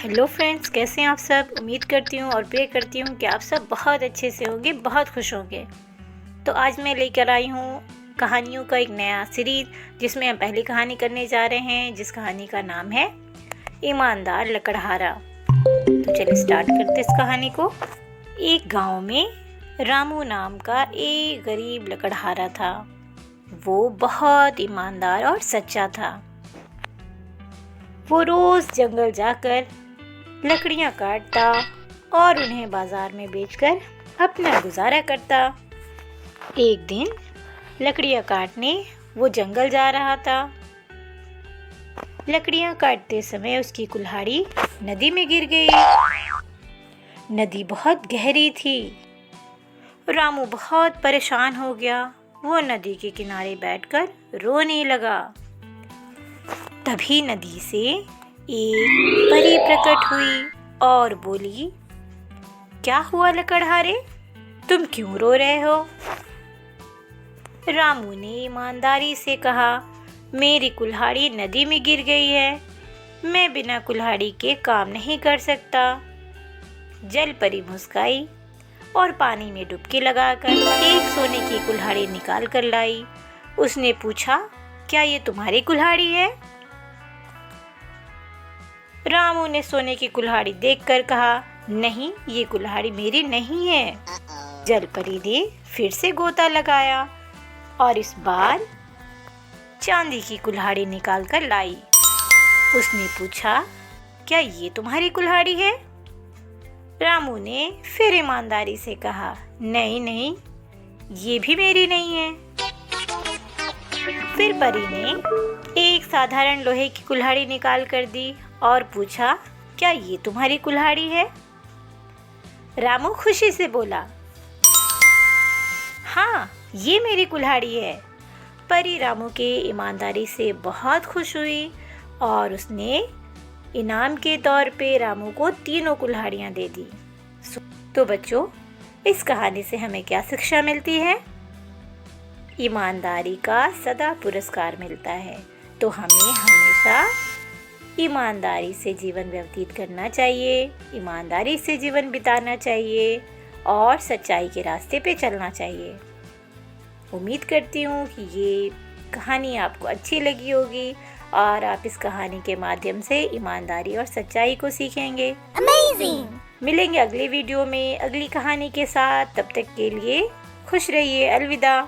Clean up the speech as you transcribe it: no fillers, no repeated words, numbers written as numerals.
Hello friends, कैसे हैं आप सब। उम्मीद करती हूँ और प्रे करती हूँ कि आप सब बहुत अच्छे से होंगे, बहुत खुश होंगे। तो आज मैं लेकर आई हूँ कहानियों का एक नया सीरीज, जिसमें हम पहली कहानी करने जा रहे हैं, जिस कहानी का नाम है ईमानदार लकड़हारा। तो चलिए स्टार्ट करते इस कहानी को। एक गांव में रामू नाम का एक गरीब लकड़हारा था। वो बहुत ईमानदार और सच्चा था। वो रोज जंगल जाकर लकड़ियां काटता और उन्हें बाजार में बेचकर अपना गुजारा करता। एक दिन लकड़ियां काटने वो जंगल जा रहा था। लकड़ियां काटते समय उसकी कुल्हाड़ी नदी में गिर गई। नदी बहुत गहरी थी। रामू बहुत परेशान हो गया। वो नदी के किनारे बैठकर रोने लगा। तभी नदी से एक परी प्रकट हुई और बोली, क्या हुआ लकड़हारे, तुम क्यों रो रहे हो। रामू ने ईमानदारी से कहा, मेरी कुल्हाड़ी नदी में गिर गई है। मैं बिना कुल्हाड़ी के काम नहीं कर सकता। जल परी मुस्काई और पानी में डुबकी लगाकर एक सोने की कुल्हाड़ी निकाल कर लाई। उसने पूछा, क्या ये तुम्हारी कुल्हाड़ी है। रामू ने सोने की कुल्हाड़ी देखकर कहा, नहीं, ये कुल्हाड़ी मेरी नहीं है। जल परी ने फिर से गोता लगाया और इस बार चांदी की कुल्हाड़ी निकाल कर लाई। उसने पूछा, क्या ये तुम्हारी कुल्हाड़ी है। रामू ने फिर ईमानदारी से कहा, नहीं नहीं, ये भी मेरी नहीं है। फिर परी ने एक साधारण लोहे की कुल्हाड़ी निकाल कर दी और पूछा, क्या ये तुम्हारी कुल्हाड़ी है। रामू खुशी से बोला, हाँ, ये मेरी कुल्हाड़ी है। परी रामू के ईमानदारी से बहुत खुश हुई और उसने इनाम के तौर पे रामू को 3 कुल्हाड़ियाँ दे दी। तो बच्चों, इस कहानी से हमें क्या शिक्षा मिलती है। ईमानदारी का सदा पुरस्कार मिलता है। तो हमें हमेशा ईमानदारी से जीवन व्यतीत करना चाहिए, ईमानदारी से जीवन बिताना चाहिए और सच्चाई के रास्ते पे चलना चाहिए। उम्मीद करती हूँ कि ये कहानी आपको अच्छी लगी होगी और आप इस कहानी के माध्यम से ईमानदारी और सच्चाई को सीखेंगे। Amazing! मिलेंगे अगले वीडियो में अगली कहानी के साथ। तब तक के लिए खुश रहिए। अलविदा।